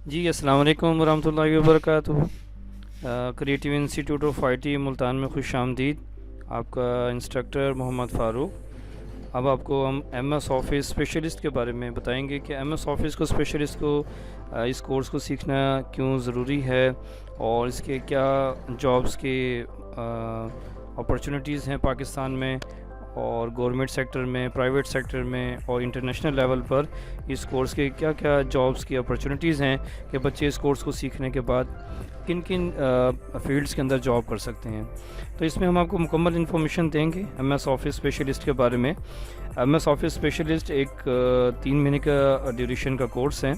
جی السلام علیکم ورحمۃ اللہ وبرکاتہ۔ Creative institute of I T Multan میں خوش آمدید۔ آپ کا انسٹرکٹر محمد فاروق۔ اب آپ کو ہم ایم ایس آفس اسپیشلسٹ کے بارے میں بتائیں گے کہ ایم ایس آفس کو اسپیشلسٹ کو اس کورس کو سیکھنا کیوں ضروری ہے اور اس کے کیا جابس کے اپرچونیٹیز ہیں پاکستان میں اور گورنمنٹ سیکٹر میں، پرائیویٹ سیکٹر میں اور انٹرنیشنل لیول پر اس کورس کے کیا کیا جابس کی اپرچونیٹیز ہیں کہ بچے اس کورس کو سیکھنے کے بعد کن کن فیلڈز کے اندر جاب کر سکتے ہیں۔ تو اس میں ہم آپ کو مکمل انفارمیشن دیں گے ایم ایس آفس اسپیشلسٹ کے بارے میں۔ ایم ایس آفس اسپیشلسٹ ایک 3 مہینے کا ڈیوریشن کا کورس ہے۔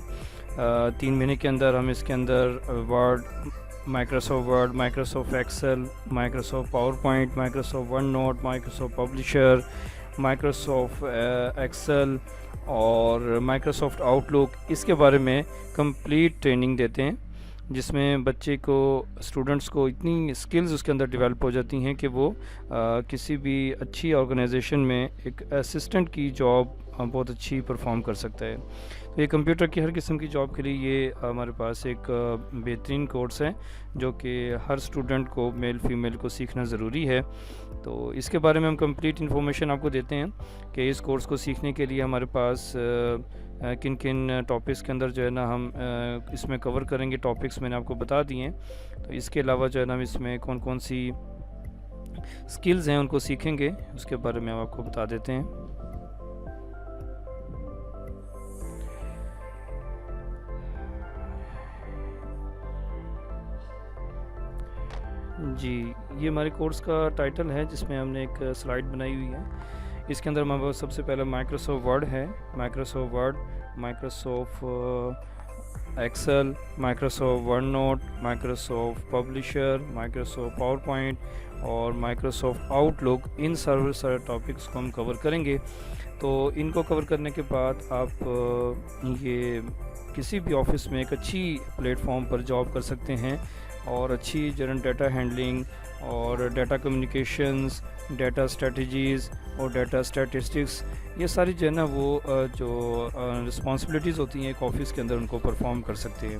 3 مہینے کے اندر ہم اس کے اندر Word, Microsoft Excel, Microsoft PowerPoint, Microsoft OneNote, Microsoft Publisher, Microsoft Excel اور مائکروسافٹ آؤٹ لک، اس کے بارے میں کمپلیٹ ٹریننگ دیتے ہیں، جس میں بچے کو، اسٹوڈنٹس کو اتنی اسکلز اس کے اندر ڈیولپ ہو جاتی ہیں کہ وہ کسی بھی اچھی آرگنائزیشن میں ایک اسسٹنٹ کی جاب بہت اچھی پرفارم کر سکتا ہے۔ تو یہ کمپیوٹر کی ہر قسم کی جاب کے لیے یہ ہمارے پاس ایک بہترین کورس ہے جو کہ ہر اسٹوڈنٹ کو، میل فیمیل کو سیکھنا ضروری ہے۔ تو اس کے بارے میں ہم کمپلیٹ انفارمیشن آپ کو دیتے ہیں کہ اس کورس کو سیکھنے کے لیے ہمارے پاس کن کن ٹاپکس کے اندر جو ہے نا ہم اس میں کور کریں گے۔ ٹاپکس میں نے آپ کو بتا دیے ہیں، تو اس کے علاوہ جو ہے نا ہم اس میں کون کون سی سکلز ہیں ان کو سیکھیں گے، اس کے بارے میں ہم آپ کو بتا دیتے ہیں۔ جی، یہ ہمارے کورس کا ٹائٹل ہے جس میں ہم نے ایک سلائڈ بنائی ہوئی ہے۔ اس کے اندر ہمارے پاس سب سے پہلے مائکروسافٹ ورڈ ہے، Microsoft Excel, Microsoft OneNote, Microsoft Publisher, Microsoft PowerPoint اور مائکروسافٹ آؤٹ لک۔ ان سارے ٹاپکس کو ہم کور کریں گے۔ تو ان کو کور کرنے کے بعد آپ یہ کسی بھی آفس میں ایک اچھی پلیٹ فارم پر جاب کر سکتے ہیں اور اچھی جنرل ڈیٹا ہینڈلنگ اور ڈیٹا کمیونیکیشنز، ڈیٹا اسٹریٹجیز اور ڈیٹا اسٹیٹسٹکس، یہ ساری جو ہے نا وہ جو رسپانسبلٹیز ہوتی ہیں ایک آفس کے اندر، ان کو پرفارم کر سکتے ہیں،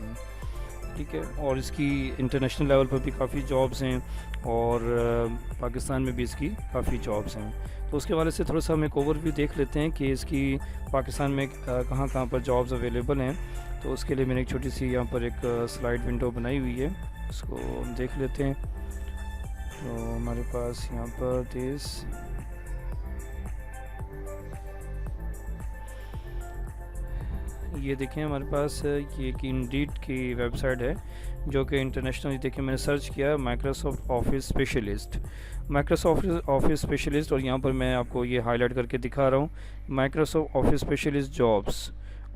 ٹھیک ہے۔ اور اس کی انٹرنیشنل لیول پر بھی کافی جابس ہیں اور پاکستان میں بھی اس کی کافی جابس ہیں۔ تو اس کے حوالے سے تھوڑا سا ہم ایک اوور ویو دیکھ لیتے ہیں کہ اس کی پاکستان میں کہاں کہاں پر جابس اویلیبل ہیں۔ تو اس کے لیے میں نے ایک چھوٹی سی یہاں پر ایک سلائڈ ونڈو بنائی ہوئی ہے، اس کو ہم دیکھ لیتے ہیں۔ تو ہمارے پاس یہاں پر یہ دیکھیں، ہمارے پاس یہ ایک انڈیڈ کی ویب سائٹ ہے جو کہ انٹرنیشنل، دیکھیں میں نے سرچ کیا مائکروسافٹ آفس اسپیشلسٹ، اور یہاں پر میں آپ کو یہ ہائی لائٹ کر کے دکھا رہا ہوں، مائکروسافٹ آفس اسپیشلسٹ جابس،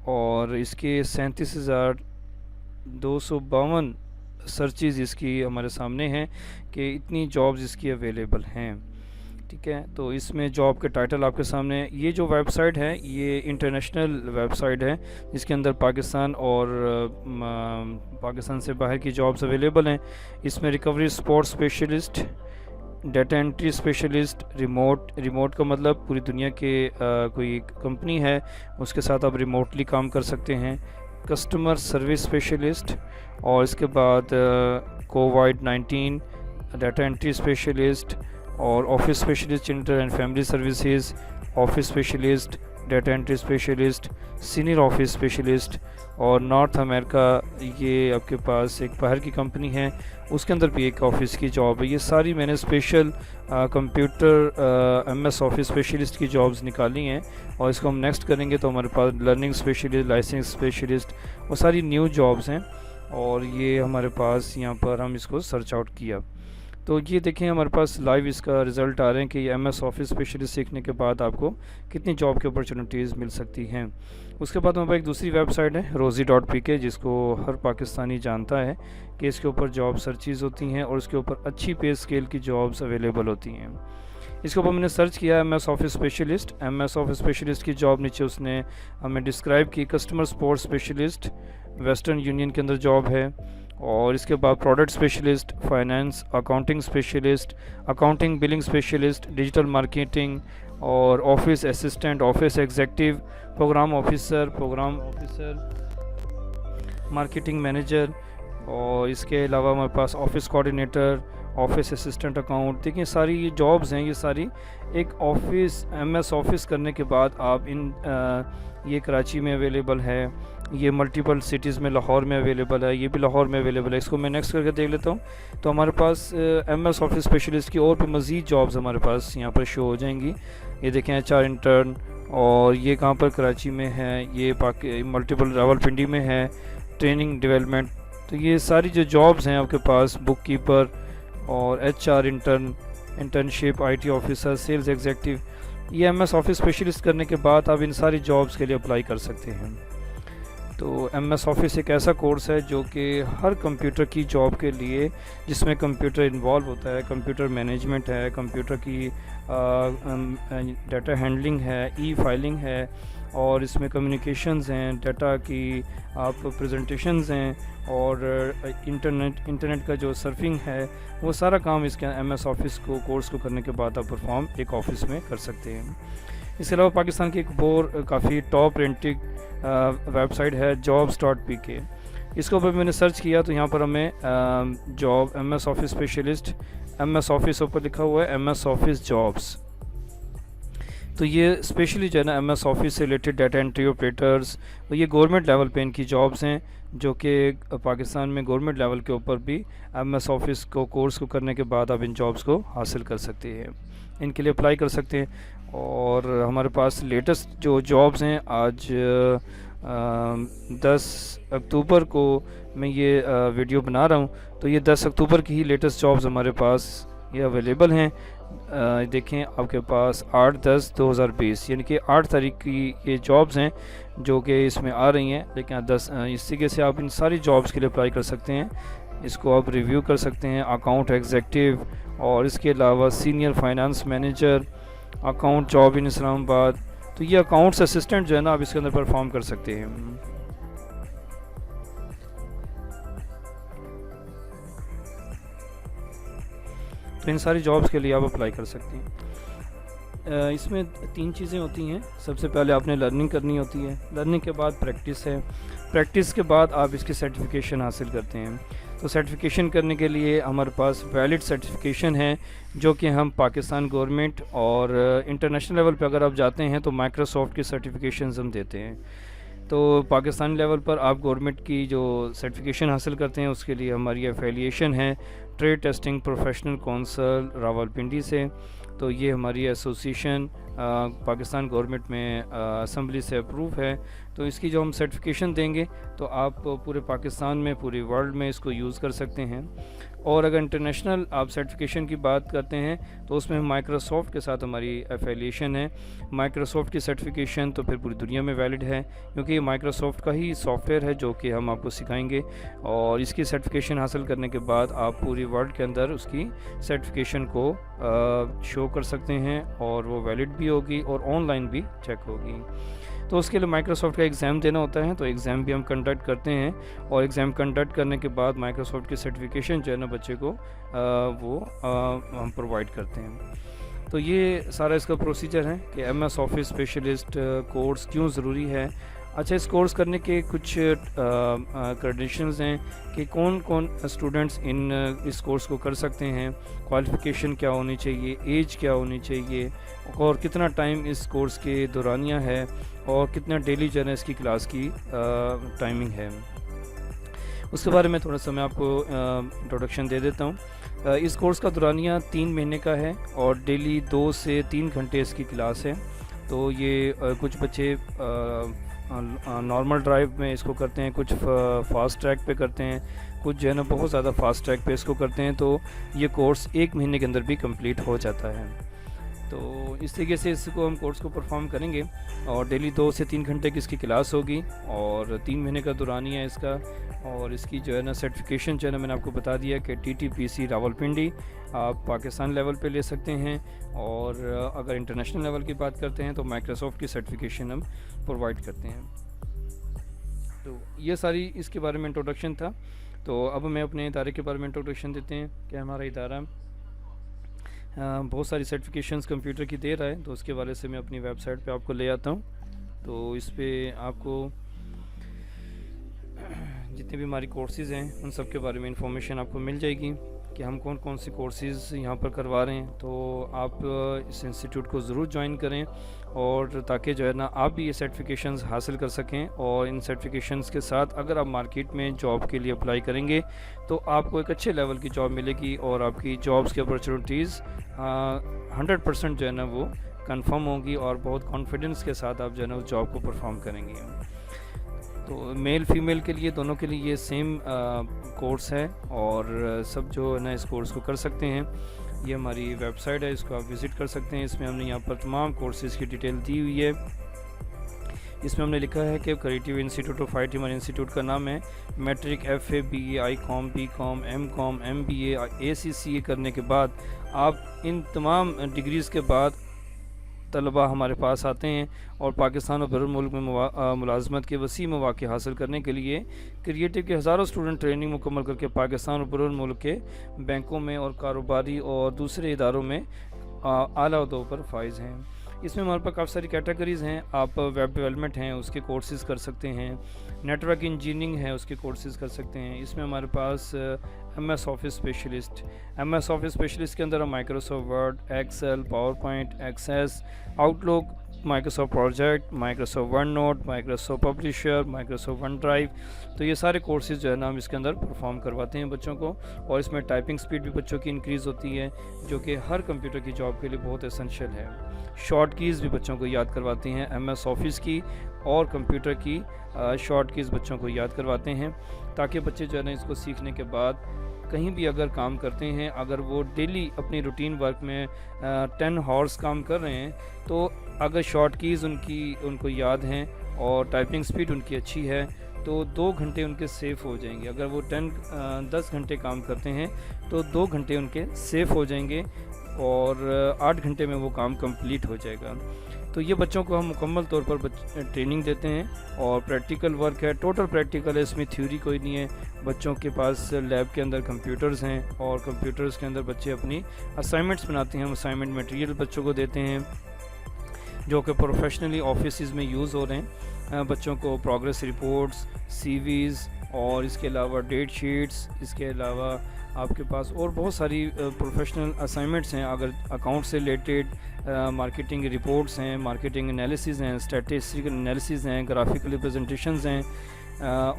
اور اس کے 37,252 سرچز اس کی ہمارے سامنے ہیں کہ اتنی جابز اس کی اویلیبل ہیں، ٹھیک ہے۔ تو اس میں جاب کے ٹائٹل آپ کے سامنے، یہ جو ویب سائٹ ہے یہ انٹرنیشنل ویب سائٹ ہے جس کے اندر پاکستان اور پاکستان سے باہر کی جابز اویلیبل ہیں۔ اس میں recovery support specialist, data entry specialist, remote کا مطلب پوری دنیا کے کوئی کمپنی ہے اس کے ساتھ آپ ریموٹلی کام کر سکتے ہیں، کسٹمر سروس اسپیشلسٹ، اور اس کے بعد کووڈ-19 ڈیٹا انٹری اسپیشلسٹ، اور office specialist children and family services, office specialist, data entry specialist, senior office specialist, اور نارتھ امریکہ یہ آپ کے پاس ایک باہر کی کمپنی ہے اس کے اندر بھی ایک آفس کی جاب ہے۔ یہ ساری میں نے special computer MS S office specialist کی جابز نکالی ہیں، اور اس کو ہم نیکسٹ کریں گے تو ہمارے پاس لرننگ اسپیشلسٹ، لائسنس اسپیشلسٹ، وہ ساری نیو جابز ہیں، اور یہ ہمارے پاس یہاں پر ہم اس کو سرچ آؤٹ کیا تو یہ دیکھیں ہمارے پاس لائیو اس کا رزلٹ آ رہے ہیں کہ یہ ایم ایس آفس اسپیشلسٹ سیکھنے کے بعد آپ کو کتنی جاب کی اپرچونیٹیز مل سکتی ہیں۔ اس کے بعد ہمارے پاس ایک دوسری ویب سائٹ ہے rosie.pk، جس کو ہر پاکستانی جانتا ہے کہ اس کے اوپر جاب سرچیز ہوتی ہیں اور اس کے اوپر اچھی پے اسکیل کی جابز اویلیبل ہوتی ہیں۔ اس کے اوپر میں نے سرچ کیا ایم ایس آفس اسپیشلسٹ کی جاب، نیچے اس نے ہمیں ڈسکرائب کی customer support specialist, Western Union کے اندر جاب ہے، اور اس کے بعد product specialist, finance accounting specialist, accounting billing specialist, digital marketing, اور office assistant, office executive, programme officer, marketing manager, और इसके अलावा हमारे पास office coordinator, office assistant account. देखिए सारी ये जॉब्स हैं, ये सारी एक ऑफिस MS ऑफिस करने के बाद आप ये कराची में अवेलेबल है, ये मल्टीपल सिटीज़ में, लाहौर में अवेलेबल है, ये भी लाहौर में अवेलेबल है। इसको मैं नेक्स्ट करके देख लेता हूँ। तो हमारे पास MS ऑफिस स्पेशलिस्ट की और भी मज़ीद जॉब्स हमारे पास यहाँ पर शो हो जाएंगी। ये देखें HR इंटर्न, और ये कहाँ पर कराची में है, ये मल्टीपल रावलपिंडी में है, ट्रेनिंग डेवलपमेंट। तो ये सारी जो जॉब्स हैं आपके पास, बुक कीपर और HR intern, internship, IT officer, sales executive, ये MS ऑफिस स्पेशलिस्ट करने के बाद आप इन सारी जॉब्स के लिए अप्लाई कर सकते हैं। तो MS ऑफिस एक ऐसा कोर्स है जो कि हर कंप्यूटर की जॉब के लिए, जिसमें कंप्यूटर इन्वॉल्व होता है, कंप्यूटर मैनेजमेंट है, कंप्यूटर की डाटा हैंडलिंग है, फाइलिंग है, और इसमें कम्युनिकेशंस हैं, डाटा की आप प्रेजेंटेशंस हैं, और इंटरनेट का जो सर्फिंग है, वो सारा काम इसके MS ऑफिस कोर्स को करने के बाद आप परफॉर्म एक ऑफ़िस में कर सकते हैं। इसके अलावा पाकिस्तान की एक और काफ़ी टॉप रेंटिंग वेबसाइट है jobs.pk। इसके ऊपर मैंने सर्च किया तो यहाँ पर हमें job MS office specialist, MS office ऊपर लिखा हुआ है MS ऑफिस जॉब्स। तो ये स्पेशली जो है ना MS ऑफिस से रिलेटेड डाटा एंट्री ऑपरेटर्स, तो ये गवर्नमेंट लेवल पे इनकी जॉब्स हैं, जो कि पाकिस्तान में गवर्नमेंट लेवल के ऊपर भी MS ऑफिस कोर्स को करने के बाद आप इन जॉब्स को हासिल कर सकते हैं, इनके लिए अप्लाई कर सकते हैं। और हमारे पास लेटेस्ट जो जॉब्स हैं, आज 10 अक्टूबर को मैं ये वीडियो बना रहा हूँ, तो ये 10 अक्टूबर की ही लेटेस्ट जॉब्स हमारे पास ये अवेलेबल हैं। देखें आपके पास 8/10/2020 यानी कि 8 तारीख की ये जॉब्स हैं जो कि इसमें आ रही हैं। लेकिन 10 इस तरीके से आप इन सारी जॉब्स के लिए अप्लाई कर सकते हैं, इसको आप रिव्यू कर सकते हैं। अकाउंट एग्जीक्यूटिव, और इसके अलावा senior finance manager, account job in Islamabad. तो ये अकाउंट्स असिस्टेंट जो है ना, आप इसके अंदर परफॉर्म कर सकते हैं। तो इन सारी जॉब्स के लिए आप अप्लाई कर सकते हैं। इसमें 3 चीज़ें होती हैं। सबसे पहले आपने लर्निंग करनी होती है, लर्निंग के बाद प्रैक्टिस है, प्रैक्टिस के बाद आप इसकी सर्टिफिकेशन हासिल करते हैं। तो सर्टिफिकेशन करने के लिए हमारे पास वैलिड सर्टिफिकेशन है, जो कि हम पाकिस्तान गवर्नमेंट और इंटरनेशनल लेवल पे अगर आप जाते हैं तो माइक्रोसॉफ्ट की सर्टिफिकेशंस हम देते हैं। तो पाकिस्तान लेवल पर आप गवर्नमेंट की जो सर्टिफिकेशन हासिल करते हैं, उसके लिए हमारी एफिलिएशन है trade testing professional council Rawalpindi से। तो ये हमारी एसोसिएशन पाकिस्तान गवर्नमेंट में असम्बली से अप्रूव है। तो इसकी जो हम सर्टिफिकेशन देंगे तो आप पूरे पाकिस्तान में, पूरी वर्ल्ड में इसको यूज़ कर सकते हैं। और अगर इंटरनेशनल आप सर्टिफिकेशन की बात करते हैं तो उसमें माइक्रोसॉफ्ट के साथ हमारी एफिलिएशन है। माइक्रोसॉफ्ट की सर्टिफिकेशन तो फिर पूरी दुनिया में वैलिड है, क्योंकि ये माइक्रोसॉफ्ट का ही सॉफ्टवेयर है जो कि हम आपको सिखाएंगे। और इसकी सर्टिफिकेशन हासिल करने के बाद आप पूरी वर्ल्ड के अंदर उसकी सर्टिफिकेशन को शो कर सकते हैं, और वो वैलिड भी होगी और ऑनलाइन भी चेक होगी। तो उसके लिए माइक्रोसॉफ्ट का एग्ज़ाम देना होता है, तो एग्ज़ाम भी हम कंडक्ट करते हैं। और एग्ज़ाम कंडक्ट करने के बाद माइक्रोसॉफ्ट की सर्टिफिकेशन जो है ना बच्चे को हम प्रोवाइड करते हैं। तो ये सारा इसका प्रोसीजर है कि MS ऑफिस स्पेशलिस्ट कोर्स क्यों ज़रूरी है। अच्छा, इस कोर्स करने के कुछ क्रेडेंशियल्स हैं कि कौन कौन स्टूडेंट्स इस कोर्स को कर सकते हैं, क्वालिफ़िकेशन क्या होनी चाहिए, एज क्या होनी चाहिए, और कितना टाइम इस कोर्स के दौरानिया है, और कितना डेली जो है इसकी क्लास की टाइमिंग है। उसके बारे में थोड़ा सा मैं आपको इंट्रोडक्शन दे देता हूँ। इस कोर्स का दौरानिया 3 महीने का है, और डेली 2 से 3 घंटे इसकी क्लास है। तो ये कुछ बच्चे नॉर्मल ड्राइव में इसको करते हैं, कुछ फास्ट ट्रैक पे करते हैं, कुछ जो है ना बहुत ज़्यादा फास्ट ट्रैक पे इसको करते हैं। तो ये कोर्स 1 महीने के अंदर भी कंप्लीट हो जाता है। तो इस तरीके से इसको हम कोर्स को परफॉर्म करेंगे, और डेली 2 से 3 घंटे की इसकी क्लास होगी, और 3 महीने का दौरानिया है इसका। और इसकी जो है ना सर्टिफिकेशन जो है ना मैंने आपको बता दिया कि TTPC रावलपिंडी आप पाकिस्तान लेवल पे ले सकते हैं। और अगर इंटरनेशनल लेवल की बात करते हैं तो माइक्रोसॉफ्ट की सर्टिफिकेशन हम प्रोवाइड करते हैं। तो ये सारी इसके बारे में इंट्रोडक्शन था। तो अब मैं अपने इदारे के बारे में इंट्रोडक्शन देते हैं कि हमारा इदारा बहुत सारी सर्टिफिकेशंस कंप्यूटर की दे रहा है। तो उसके वाले से मैं अपनी वेबसाइट पे आपको ले आता हूँ। तो इस पे आपको जितने भी हमारी कोर्सेज़ हैं उन सब के बारे में इंफॉर्मेशन आपको मिल जाएगी कि हम कौन कौन से कोर्सेज़ यहाँ पर करवा रहे हैं। तो आप इस इंस्टीट्यूट को ज़रूर ज्वाइन करें, और ताकि जो है ना आप भी ये सर्टिफिकेशंस हासिल कर सकें, और इन सर्टिफिकेशंस के साथ अगर आप मार्केट में जॉब के लिए अप्लाई करेंगे तो आपको एक अच्छे लेवल की जॉब मिलेगी, और आपकी जॉब्स की अपॉर्चुनिटीज़ 100% जो है ना वो कंफर्म होगी, और बहुत कॉन्फिडेंस के साथ आप जो है ना उस जॉब को परफॉर्म करेंगे। तो मेल फीमेल के लिए दोनों के लिए ये सेम कोर्स है, और सब जो है ना इस कोर्स को कर सकते हैं। ये हमारी वेबसाइट है, इसको आप विज़िट कर सकते हैं। इसमें हमने यहाँ पर तमाम कोर्सेज़ की डिटेल दी हुई है। इसमें हमने लिखा है कि क्रिएटिव इंस्टीट्यूट ऑफ IT हमारे इंस्टीट्यूट का नाम है। Matric, FA, BA, ICOM, BCOM, MCOM, MBA, ACCA करने के बाद आप इन तमाम डिग्रीज़ के बाद तलबा हमारे पास आते हैं, और पाकिस्तान और बैरून मुल्क में मुलाजमत के वसी मौक़े हासिल करने के लिए क्रिएटिव के हज़ारों स्टूडेंट ट्रेनिंग मुकम्मल करके पाकिस्तान और बैरून मुल्क के बैंकों में और कारोबारी और दूसरे इदारों में आला ओहदों पर फाइज़ हैं। इसमें हमारे पास काफ़ी सारी कैटेगरीज़ हैं। आप वेब डेवलपमेंट हैं उसके कोर्सेज़ कर सकते हैं, नेटवर्क इंजीनियरिंग है उसके कोर्सेज़ कर सकते हैं। इसमें हमारे पास MS office specialist, MS office specialist के अंदर हम Microsoft Word, Excel, PowerPoint, Access, Outlook, Microsoft Project, Microsoft OneNote, Microsoft Publisher, Microsoft OneDrive, तो ये सारे कोर्सेज़ जो है ना हम इसके अंदर परफॉर्म करवाते हैं बच्चों को। और इसमें टाइपिंग स्पीड भी बच्चों की इंक्रीज़ होती है, जो कि हर कंप्यूटर की जॉब के लिए बहुत एसेंशियल है। शॉर्ट कीज़ भी बच्चों को याद करवाती हैं, MS ऑफिस की और कंप्यूटर की शॉर्ट कीज़ बच्चों को याद करवाते हैं, ताकि बच्चे जो है ना इसको सीखने के बाद कहीं भी अगर काम करते हैं, अगर वो डेली अपनी रूटीन वर्क में 10 हॉर्स काम कर रहे हैं, तो अगर शॉर्ट कीज़ उनको याद हैं और टाइपिंग स्पीड उनकी अच्छी है, तो 2 घंटे उनके सेफ़ हो जाएंगे। अगर वो 10 घंटे काम करते हैं तो 2 घंटे उनके सेफ़ हो जाएंगे, और 8 घंटे में वो काम कंप्लीट हो जाएगा। तो ये बच्चों को हम मुकम्मल तौर पर ट्रेनिंग देते हैं, और प्रैक्टिकल वर्क है, टोटल प्रैक्टिकल है, इसमें थ्योरी कोई नहीं है। बच्चों के पास लैब के अंदर कंप्यूटर्स हैं, और कंप्यूटर्स के अंदर बच्चे अपनी असाइनमेंट्स बनाते हैं। हम असाइनमेंट मटेरियल बच्चों को देते हैं जो कि प्रोफेशनली ऑफिस में यूज़ हो रहे हैं। बच्चों को प्रोग्रेस रिपोर्ट्स, CVs, और इसके अलावा डेट शीट्स, इसके अलावा आपके पास और बहुत सारी प्रोफेशनल असाइनमेंट्स हैं। अगर अकाउंट से रिलेटेड मार्केटिंग रिपोर्ट्स हैं, मार्केटिंग एनालिसिस हैं, स्टैटिस्टिकल एनालिसिस हैं, ग्राफिकल रिप्रेजेंटेशंस हैं,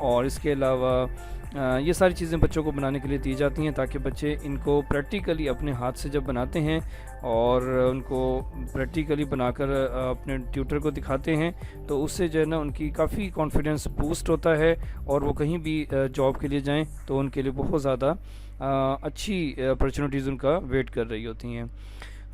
और इसके अलावा ये सारी चीज़ें बच्चों को बनाने के लिए दी जाती हैं, ताकि बच्चे इनको प्रैक्टिकली अपने हाथ से जब बनाते हैं और उनको प्रैक्टिकली बनाकर अपने ट्यूटर को दिखाते हैं, तो उससे जो है ना उनकी काफ़ी कॉन्फिडेंस बूस्ट होता है, और वो कहीं भी जॉब के लिए जाएं तो उनके लिए बहुत ज़्यादा अच्छी अपॉर्चुनिटीज़ उनका वेट कर रही होती हैं।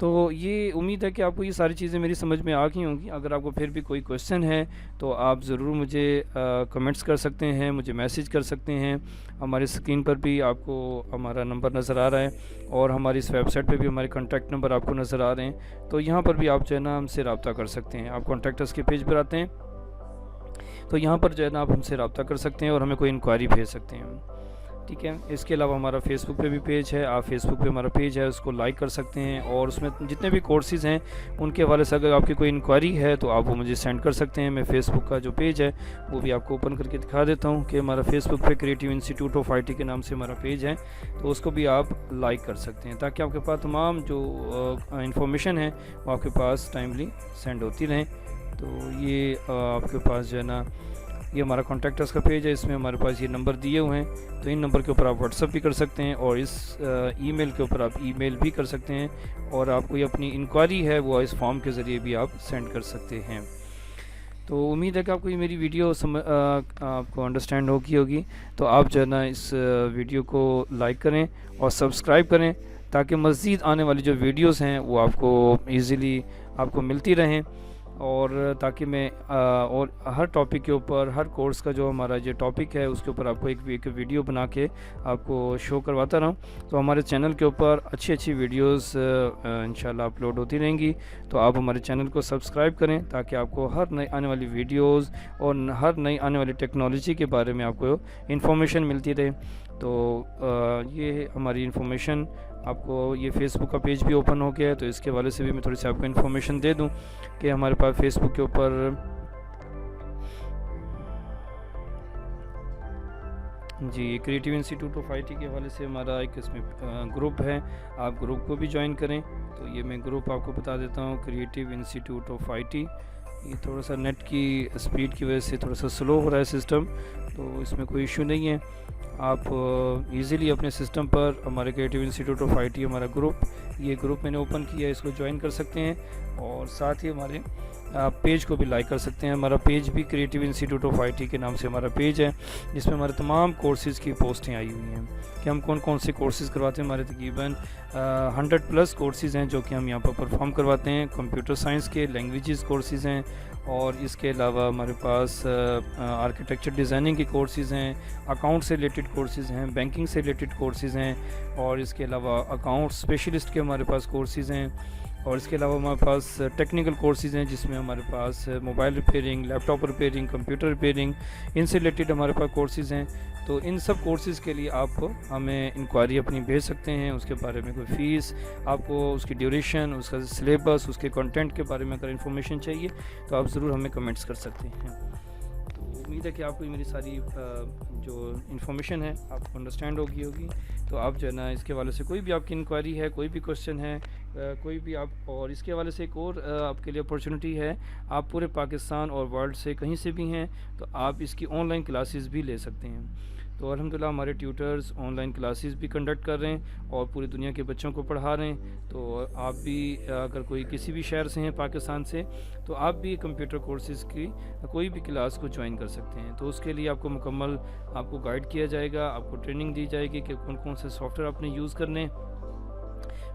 तो ये उम्मीद है कि आपको ये सारी चीज़ें मेरी समझ में आ गई होंगी। अगर आपको फिर भी कोई क्वेश्चन है तो आप ज़रूर मुझे कमेंट्स कर सकते हैं, मुझे मैसेज कर सकते हैं। हमारी स्क्रीन पर भी आपको हमारा नंबर नज़र आ रहा है, और हमारी इस वेबसाइट पे भी हमारे कॉन्टैक्ट नंबर आपको नज़र आ रहे हैं। तो यहाँ पर भी आप जो है ना हमसे रब्ता कर सकते हैं। आप कॉन्टैक्ट अस के पेज पर आते हैं तो यहाँ पर जो है ना आप हमसे रब्ता कर सकते हैं और हमें कोई इंक्वायरी भेज सकते हैं, ठीक है। इसके अलावा हमारा फेसबुक पे भी पेज है, आप फेसबुक पे हमारा पेज है उसको लाइक कर सकते हैं, और उसमें जितने भी कोर्सेज़ हैं उनके हवाले से अगर आपकी कोई इंक्वायरी है तो आप वो मुझे सेंड कर सकते हैं। मैं फेसबुक का जो पेज है वो भी आपको ओपन करके दिखा देता हूँ कि हमारा फेसबुक पे क्रिएटिव इंस्टीट्यूट ऑफ IT के नाम से हमारा पेज है, तो उसको भी आप लाइक कर सकते हैं, ताकि आपके पास तमाम जो इंफॉर्मेशन है वो आपके पास टाइमली सेंड होती रहें। तो ये आपके पास जो है ना ये हमारा कॉन्टैक्टर्स का पेज है, इसमें हमारे पास ये नंबर दिए हुए हैं, तो इन नंबर के ऊपर आप व्हाट्सअप भी कर सकते हैं, और इस ईमेल के ऊपर आप ईमेल भी कर सकते हैं, और आप कोई अपनी इंक्वायरी है वो इस फॉर्म के ज़रिए भी आप सेंड कर सकते हैं। तो उम्मीद है कि आपको ये मेरी वीडियो आपको अंडरस्टैंड होगी। तो आप जो है ना इस वीडियो को लाइक करें और सब्सक्राइब करें, ताकि मज़ीद आने वाली जो वीडियोज़ हैं वो आपको ईज़िली आपको मिलती रहें, और ताकि मैं और हर टॉपिक के ऊपर, हर कोर्स का जो हमारा जो टॉपिक है उसके ऊपर आपको एक वीडियो बना के आपको शो करवाता रहूँ। तो हमारे चैनल के ऊपर अच्छी वीडियोस इंशाल्लाह अपलोड होती रहेंगी। तो आप हमारे चैनल को सब्सक्राइब करें, ताकि आपको हर नई आने वाली वीडियोस और हर नई आने वाली टेक्नोलॉजी के बारे में आपको इन्फॉर्मेशन मिलती रहे। तो ये हमारी इन्फॉर्मेशन आपको, ये फेसबुक का पेज भी ओपन हो गया है, तो इसके वाले से भी मैं थोड़ी सी आपको इन्फॉर्मेशन दे दूं कि हमारे पास फेसबुक के ऊपर جی، یہ creative institute of I T کے حوالے سے ہمارا ایک اس میں گروپ ہے، آپ گروپ کو بھی جوائن کریں. تو یہ میں گروپ آپ کو بتا دیتا ہوں، creative institute of I T. یہ تھوڑا سا نیٹ کی اسپیڈ کی وجہ سے تھوڑا سا سلو ہو رہا ہے سسٹم، تو اس میں کوئی ایشو نہیں ہے. آپ ایزیلی اپنے سسٹم پر ہمارے creative institute of I T ہمارا گروپ، یہ گروپ میں نے اوپن کیا ہے، اس کو جوائن کر سکتے ہیں. اور ساتھ ہی ہمارے پیج کو بھی لائک کر سکتے ہیں. ہمارا پیج بھی creative institute of I T کے نام سے ہمارا پیج ہے، جس میں ہمارے تمام کورسز کی پوسٹیں آئی ہوئی ہیں کہ ہم کون کون سے کورسز کرواتے ہیں. ہمارے تقریباً 100+ کورسز ہیں جو کہ ہم یہاں پر پرفارم کرواتے ہیں. کمپیوٹر سائنس کے لینگویجز کورسز ہیں، اور اس کے علاوہ ہمارے پاس آرکیٹیکچر ڈیزائننگ کے کورسز ہیں، اکاؤنٹ سے ریلیٹڈ کورسز ہیں، بینکنگ سے ریلیٹڈ کورسز ہیں، اور اس کے علاوہ اکاؤنٹ اسپیشلسٹ کے ہمارے پاس کورسز ہیں. اور اس کے علاوہ ہمارے پاس ٹیکنیکل کورسز ہیں، جس میں ہمارے پاس موبائل ریپیئرنگ، لیپ ٹاپ ریپیئرنگ، کمپیوٹر ریپیئرنگ، ان سے ریلیٹڈ ہمارے پاس کورسز ہیں. تو ان سب کورسز کے لیے آپ ہمیں انکوائری اپنی بھیج سکتے ہیں. اس کے بارے میں کوئی فیس، آپ کو اس کی ڈیوریشن، اس کا سلیبس، اس کے کنٹینٹ کے بارے میں اگر انفارمیشن چاہیے تو آپ ضرور ہمیں کمنٹس کر سکتے ہیں. تو امید ہے کہ آپ کو میری ساری جو انفارمیشن ہے آپ کو انڈرسٹینڈ ہوگی. تو آپ جو ہے نا اس کے حوالے سے کوئی بھی آپ کی انکوائری ہے، کوئی بھی کوشچن ہے، کوئی بھی آپ، اور اس کے حوالے سے ایک اور آپ کے لیے اپرچونٹی ہے. آپ پورے پاکستان اور ورلڈ سے کہیں سے بھی ہیں تو آپ اس کی آن لائن کلاسز بھی لے سکتے ہیں. تو الحمدللہ ہمارے ٹیوٹرز آن لائن کلاسز بھی کنڈکٹ کر رہے ہیں اور پوری دنیا کے بچوں کو پڑھا رہے ہیں. تو آپ بھی اگر کوئی کسی بھی شہر سے ہیں پاکستان سے، تو آپ بھی کمپیوٹر کورسز کی کوئی بھی کلاس کو جوائن کر سکتے ہیں. تو اس کے لیے آپ کو مکمل آپ کو گائیڈ کیا جائے گا، آپ کو ٹریننگ دی جائے گی کہ کون کون سے سافٹ ویئر آپ نے یوز کرنے،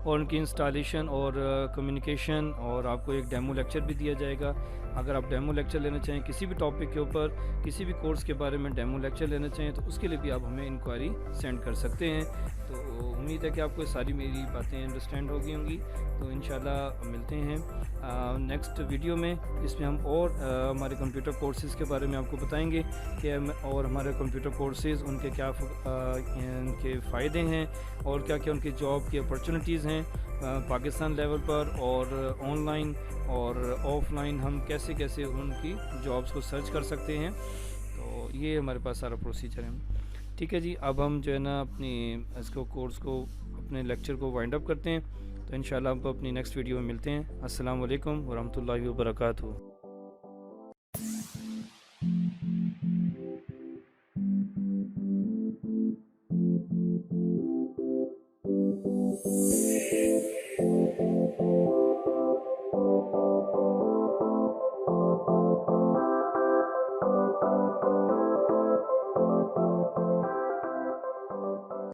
اور ان کی انسٹالیشن اور کمیونیکیشن، اور آپ کو ایک ڈیمو لیکچر بھی دیا جائے گا. اگر آپ ڈیمو لیکچر لینا چاہیں کسی بھی ٹاپک کے اوپر، کسی بھی کورس کے بارے میں ڈیمو لیکچر لینا چاہیں، تو اس کے لیے بھی آپ ہمیں انکوائری سینڈ کر سکتے ہیں. تو امید ہے کہ آپ کو ساری میری باتیں انڈرسٹینڈ ہو گئی ہوں گی. تو انشاءاللہ ملتے ہیں نیکسٹ ویڈیو میں، جس میں ہم اور ہمارے کمپیوٹر کورسز کے بارے میں آپ کو بتائیں گے کہ اور ہمارے کمپیوٹر کورسز ان کے کیا ان کے فائدے ہیں، اور کیا کیا ان کی جاب کی اپرچونیٹیز ہیں پاکستان لیول پر، اور آن لائن اور آف لائن ہم کیسے کیسے ان کی جابس کو سرچ کر سکتے ہیں. تو یہ ہمارے پاس سارا پروسیجر ہے. ٹھیک ہے جی، اب ہم جو ہے نا اپنی اس کو کورس کو، اپنے لیکچر کو وائنڈ اپ کرتے ہیں. تو انشاءاللہ ہم اپنی نیکسٹ ویڈیو میں ملتے ہیں. السلام علیکم ورحمۃ اللہ وبرکاتہ.